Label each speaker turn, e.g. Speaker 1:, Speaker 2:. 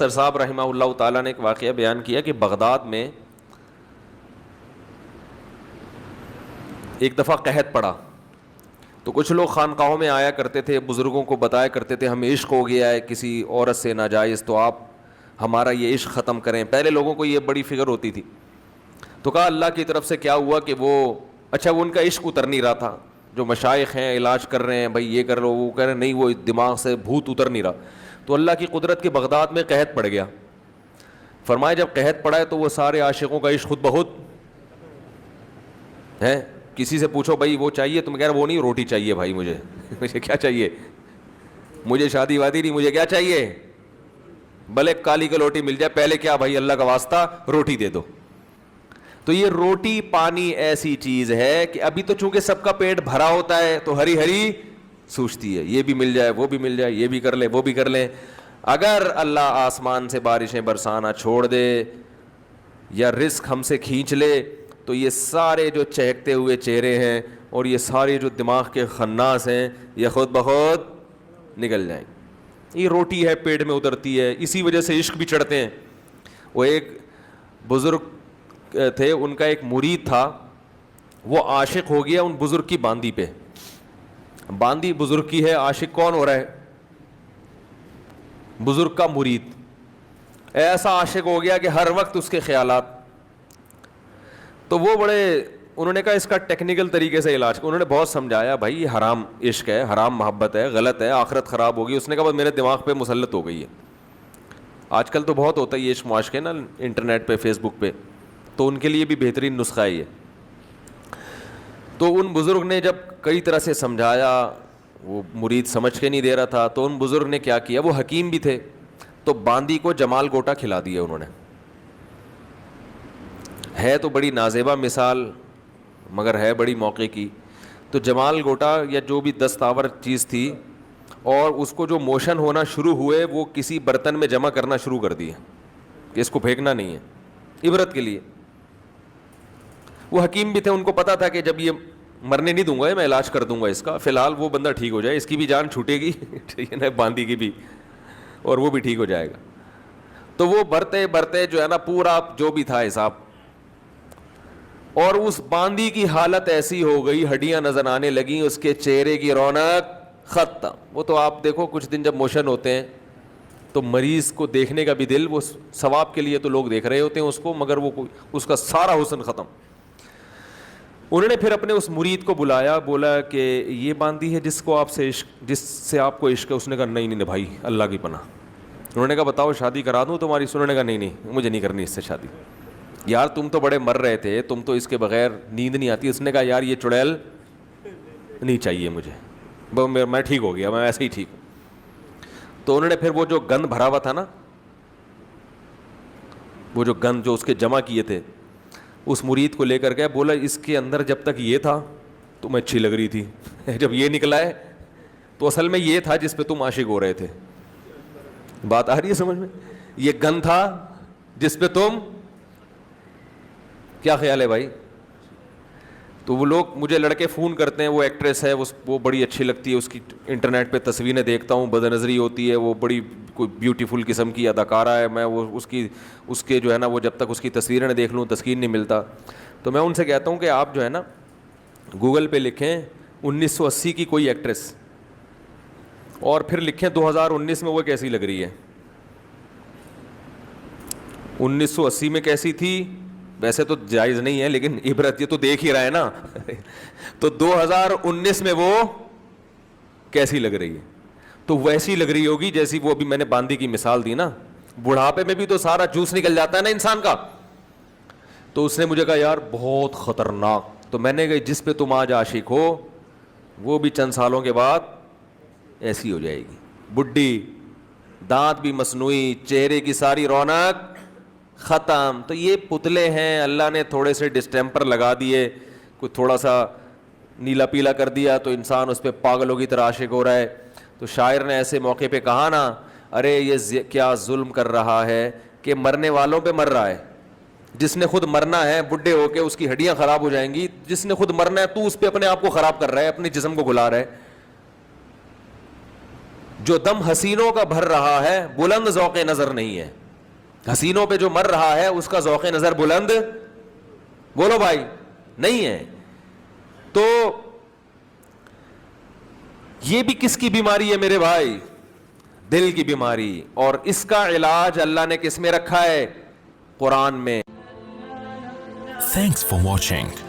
Speaker 1: صاحب رحمہ اللہ تعالیٰ نے ایک واقعہ بیان کیا کہ بغداد میں ایک دفعہ قحط پڑا تو کچھ لوگ خانقاہوں میں آیا کرتے تھے, بزرگوں کو بتایا کرتے تھے ہمیں عشق ہو گیا ہے کسی عورت سے ناجائز, تو آپ ہمارا یہ عشق ختم کریں. پہلے لوگوں کو یہ بڑی فکر ہوتی تھی. تو کہا اللہ کی طرف سے کیا ہوا کہ وہ ان کا عشق اتر نہیں رہا تھا. جو مشائخ ہیں علاج کر رہے ہیں, بھائی یہ کر لو وہ کہہ رہے ہیں, نہیں وہ دماغ سے بھوت اتر نہیں رہا. تو اللہ کی قدرت کے بغداد میں قحط پڑ گیا. فرمایا جب قحط پڑا ہے تو وہ سارے عاشقوں کا عشق خود بخود ہے. کسی سے پوچھو بھائی وہ چاہیے, تم کہہ رہے وہ نہیں, روٹی چاہیے بھائی مجھے. مجھے کیا چاہیے, مجھے شادی وادی نہیں, مجھے کیا چاہیے, بھلے کالی کلوٹی مل جائے, پہلے کیا بھائی اللہ کا واسطہ روٹی دے دو. تو یہ روٹی پانی ایسی چیز ہے کہ ابھی تو چونکہ سب کا پیٹ بھرا ہوتا ہے تو ہری ہری سوچتی ہے, یہ بھی مل جائے وہ بھی مل جائے, یہ بھی کر لیں وہ بھی کر لیں. اگر اللہ آسمان سے بارشیں برسانا چھوڑ دے یا رزق ہم سے کھینچ لے تو یہ سارے جو چہکتے ہوئے چہرے ہیں اور یہ سارے جو دماغ کے خناس ہیں یہ خود بخود نکل جائیں. یہ روٹی ہے پیٹ میں اترتی ہے, اسی وجہ سے عشق بھی چڑھتے ہیں. وہ ایک بزرگ تھے, ان کا ایک مرید تھا, وہ عاشق ہو گیا ان بزرگ کی باندی پہ. باندی بزرگ کی ہے, عاشق کون ہو رہا ہے, بزرگ کا مرید. ایسا عاشق ہو گیا کہ ہر وقت اس کے خیالات. تو وہ انہوں نے کہا اس کا ٹیکنیکل طریقے سے علاج, انہوں نے بہت سمجھایا بھائی یہ حرام عشق ہے, حرام محبت ہے, غلط ہے, آخرت خراب ہوگی. اس نے کہا بس میرے دماغ پہ مسلط ہو گئی ہے. آج کل تو بہت ہوتا ہے یہ عشق معاشقے نا انٹرنیٹ پہ فیس بک پہ, تو ان کے لیے بھی بہترین نسخہ ہے یہ. تو ان بزرگ نے جب کئی طرح سے سمجھایا, وہ مرید سمجھ کے نہیں دے رہا تھا, تو ان بزرگ نے کیا کیا, وہ حکیم بھی تھے, تو باندی کو جمال گوٹا کھلا دیا انہوں نے. ہے تو بڑی نازیبا مثال مگر ہے بڑی موقع کی. تو جمال گوٹا یا جو بھی دستاور چیز تھی, اور اس کو جو موشن ہونا شروع ہوئے وہ کسی برتن میں جمع کرنا شروع کر دیے کہ اس کو پھینکنا نہیں ہے, عبرت کے لیے. وہ حکیم بھی تھے, ان کو پتا تھا کہ جب یہ مرنے نہیں دوں گا, میں علاج کر دوں گا اس کا, فی الحال وہ بندہ ٹھیک ہو جائے, اس کی بھی جان چھوٹے گی نا باندی کی بھی, اور وہ بھی ٹھیک ہو جائے گا. تو وہ برتے برتے جو ہے نا پورا جو بھی تھا حساب, اور اس باندی کی حالت ایسی ہو گئی, ہڈیاں نظر آنے لگیں, اس کے چہرے کی رونق ختم. وہ تو آپ دیکھو کچھ دن جب موشن ہوتے ہیں تو مریض کو دیکھنے کا بھی دل, وہ ثواب کے لیے تو لوگ دیکھ رہے ہوتے ہیں اس کو, مگر وہ اس کا سارا حسن ختم. انہوں نے پھر اپنے اس مرید کو بلایا, بولا کہ یہ باندی ہے جس سے آپ کو عشق ہے. اس نے کہا نہیں بھائی اللہ کی پناہ. انہوں نے کہا بتاؤ شادی کرا دوں تمہاری. انہوں نے کہا نہیں مجھے نہیں کرنی اس سے شادی. یار تم تو بڑے مر رہے تھے, تم تو اس کے بغیر نیند نہیں آتی. اس نے کہا یار یہ چڑیل نہیں چاہیے مجھے, میں ٹھیک ہو گیا, میں ایسے ہی ٹھیک ہوں. تو انہوں نے پھر وہ جو گند بھرا ہوا تھا نا, وہ جو گند جو اس کے جمع کیے تھے, اس مرید کو لے کر گیا, بولا اس کے اندر جب تک یہ تھا تم اچھی لگ رہی تھی, جب یہ نکلا ہے تو اصل میں یہ تھا جس پہ تم عاشق ہو رہے تھے. بات آ رہی ہے سمجھ میں؟ یہ گند تھا جس پہ تم, کیا خیال ہے بھائی؟ تو وہ لوگ مجھے لڑکے فون کرتے ہیں, وہ ایکٹریس ہے وہ بڑی اچھی لگتی ہے, اس کی انٹرنیٹ پہ تصویریں دیکھتا ہوں, بد نظری ہوتی ہے, وہ بڑی کوئی بیوٹیفل قسم کی اداکارہ ہے, میں وہ اس کے جو ہے نا وہ جب تک اس کی تصویریں نہ دیکھ لوں تسکین نہیں ملتا. تو میں ان سے کہتا ہوں کہ آپ جو ہے نا گوگل پہ لکھیں 1980 کی کوئی ایکٹریس, اور پھر لکھیں 2019 میں وہ کیسی لگ رہی ہے. 1980 میں کیسی تھی ویسے تو جائز نہیں ہے, لیکن عبرت یہ تو دیکھ ہی رہا ہے نا. تو 2019 میں وہ کیسی لگ رہی ہے, تو ویسی لگ رہی ہوگی جیسی وہ ابھی میں نے باندی کی مثال دی نا. بڑھاپے میں بھی تو سارا جوس نکل جاتا ہے نا انسان کا. تو اس نے مجھے کہا یار بہت خطرناک. تو میں نے کہا جس پہ تم آج عاشق ہو وہ بھی چند سالوں کے بعد ایسی ہو جائے گی, بڈھی, دانت بھی مصنوعی, چہرے کی ساری رونق ختم. تو یہ پتلے ہیں, اللہ نے تھوڑے سے ڈسٹیمپر لگا دیے, کوئی تھوڑا سا نیلا پیلا کر دیا تو انسان اس پہ پاگلوں کی طرح عاشق ہو رہا ہے. تو شاعر نے ایسے موقع پہ کہا نا, ارے یہ کیا ظلم کر رہا ہے کہ مرنے والوں پہ مر رہا ہے. جس نے خود مرنا ہے بڈھے ہو کے اس کی ہڈیاں خراب ہو جائیں گی, جس نے خود مرنا ہے تو اس پہ اپنے آپ کو خراب کر رہا ہے, اپنے جسم کو گلا رہا ہے. جو دم حسینوں کا بھر رہا ہے بلند ذوق نظر نہیں ہے. حسینوں پہ جو مر رہا ہے اس کا ذوق نظر بلند, بولو بھائی, نہیں ہے. تو یہ بھی کس کی بیماری ہے میرے بھائی؟ دل کی بیماری. اور اس کا علاج اللہ نے کس میں رکھا ہے؟ قرآن میں.
Speaker 2: Thanks for watching.